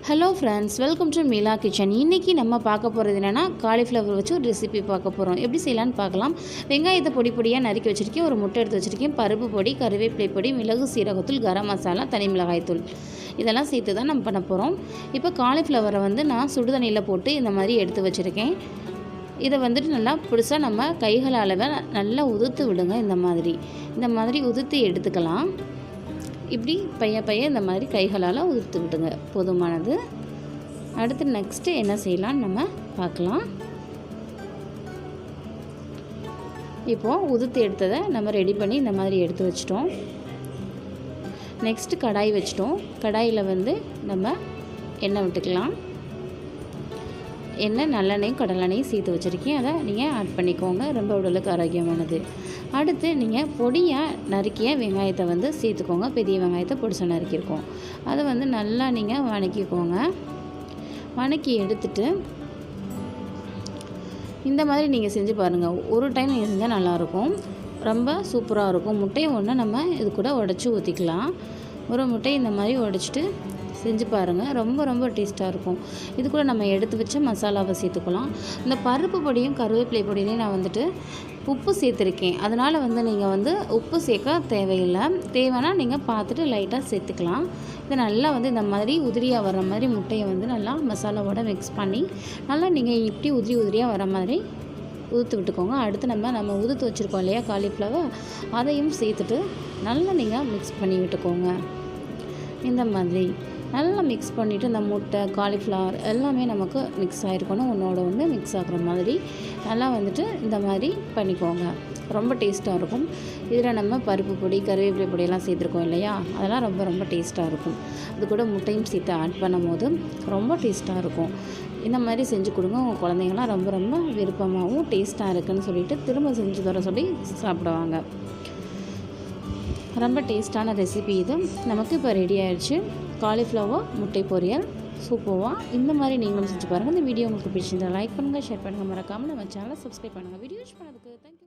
Hello friends, welcome to Meela kitchen. இன்றைக்கி நம்ம பார்க்க போகிறது என்னென்னா காலிஃப்ளவர் வச்சு ஒரு ரெசிபி பார்க்க போகிறோம். எப்படி செய்யலான்னு பார்க்கலாம். வெங்காயத்தை பொடி பொடியாக நறுக்கி வச்சுருக்கேன், ஒரு முட்டை எடுத்து வச்சுருக்கேன், பருப்பு பொடி, கருவேப்பிலை பொடி, மிளகு, சீரகத்தூள், கரம் மசாலா, தனி மிளகாய்த்தூள் இதெல்லாம் சேர்த்து தான் நம்ம பண்ண போகிறோம். இப்போ காலிஃப்ளவரை நான் சுடுதண்ணியில் போட்டு இந்த மாதிரி எடுத்து வச்சுருக்கேன். இதை நல்லா புதுசாக நம்ம கைகளால் நல்லா உதுத்து விடுங்க. இந்த மாதிரி உதுத்து எடுத்துக்கலாம். இப்படி பைய இந்த மாதிரி கைகளால் உதுத்து விடுங்க, போதுமானது. அடுத்து நெக்ஸ்ட்டு என்ன செய்யலான்னு நம்ம பார்க்கலாம். இப்போது உதுத்து எடுத்ததை நம்ம ரெடி பண்ணி இந்த மாதிரி எடுத்து வச்சிட்டோம். நெக்ஸ்ட்டு கடாய் வச்சிட்டோம். கடாயில் நம்ம எண்ணெய் விட்டுக்கலாம். எண்ணெய் நல்லெண்ணெயும் கடலெண்ணெயும் சேர்த்து வச்சுருக்கேன், அதை நீங்கள் ஆட் பண்ணிக்கோங்க. ரொம்ப உடலுக்கு ஆரோக்கியமானது. அடுத்து நீங்கள் பொடியாக நறுக்கிய வெங்காயத்தை சேர்த்துக்கோங்க. பெரிய வெங்காயத்தை பொடிசாக நறுக்கியிருக்கோம். அதை நல்லா நீங்கள் வணக்கிக்கோங்க. வணக்கி எடுத்துட்டு இந்த மாதிரி நீங்கள் செஞ்சு பாருங்கள். ஒரு டைம் நீங்கள் செஞ்சால் நல்லாயிருக்கும், ரொம்ப சூப்பராக இருக்கும். முட்டையை ஒன்று நம்ம இது கூட உடச்சி ஊற்றிக்கலாம். ஒரு முட்டையை இந்த மாதிரி உடச்சிட்டு செஞ்சு பாருங்கள். ரொம்ப டேஸ்ட்டாக இருக்கும். இது கூட நம்ம எடுத்து வச்ச மசாலாவை சேர்த்துக்கலாம். இந்த பருப்பு பொடியும் கருவேப்பிலை பொடியிலையும் நான் உப்பு சேர்த்துருக்கேன். அதனால் நீங்கள் உப்பு சேர்க்க தேவையில்லை. தேவைன்னா நீங்கள் பார்த்துட்டு லைட்டாக சேர்த்துக்கலாம். இது நல்லா இந்த மாதிரி உதிரியாக வர மாதிரி முட்டையை நல்லா மசாலாவோட மிக்ஸ் பண்ணி நல்லா நீங்கள் இப்படி உதிரியாக வர மாதிரி உதுத்து விட்டுக்கோங்க. அடுத்து நம்ம உதுத்து வச்சுருக்கோம் இல்லையா காலிஃப்ளவர், அதையும் சேர்த்துட்டு நல்லா நீங்கள் மிக்ஸ் பண்ணி விட்டுக்கோங்க. இந்த மாதிரி நல்லா மிக்ஸ் பண்ணிவிட்டு இந்த முட்டை, காலிஃப்ளவர் எல்லாமே நமக்கு மிக்ஸ் ஆகிருக்கணும். ஒன்றோட மிக்ஸ் ஆகிற மாதிரி நல்லா இந்த மாதிரி பண்ணிக்கோங்க. ரொம்ப டேஸ்ட்டாக இருக்கும். இதில் நம்ம பருப்பு பொடி, கருவேப்பிலை பொடியெல்லாம் சேர்த்துருக்கோம் இல்லையா, அதெல்லாம் ரொம்ப டேஸ்ட்டாக இருக்கும். அது கூட முட்டையும் சேர்த்து ஆட் பண்ணும் போது ரொம்ப டேஸ்ட்டாக இருக்கும். இந்த மாதிரி செஞ்சு கொடுங்க. உங்கள் குழந்தைங்களாம் ரொம்ப விருப்பமாகவும் டேஸ்ட்டாக இருக்குதுன்னு சொல்லிவிட்டு திரும்ப செஞ்சு தர சொல்லி சாப்பிடுவாங்க. ரொம்ப டேஸ்ட்டான ரெசிபி இது. நமக்கு இப்போ ரெடி ஆகிடுச்சு. காலிஃப்ளவர் முட்டை பொரியல் சூப்பராக இந்த மாதிரி நீங்களும் செஞ்சு பாருங்கள். இந்த வீடியோ உங்களுக்கு பிடிச்சிருந்தா லைக் பண்ணுங்கள், ஷேர் பண்ணுங்கள், மறக்காமல் நம்ம சேனலை சப்ஸ்கிரைப் பண்ணுங்கள். வீடியோ யூஸ் பண்ணதுக்கு தேங்க்யூ.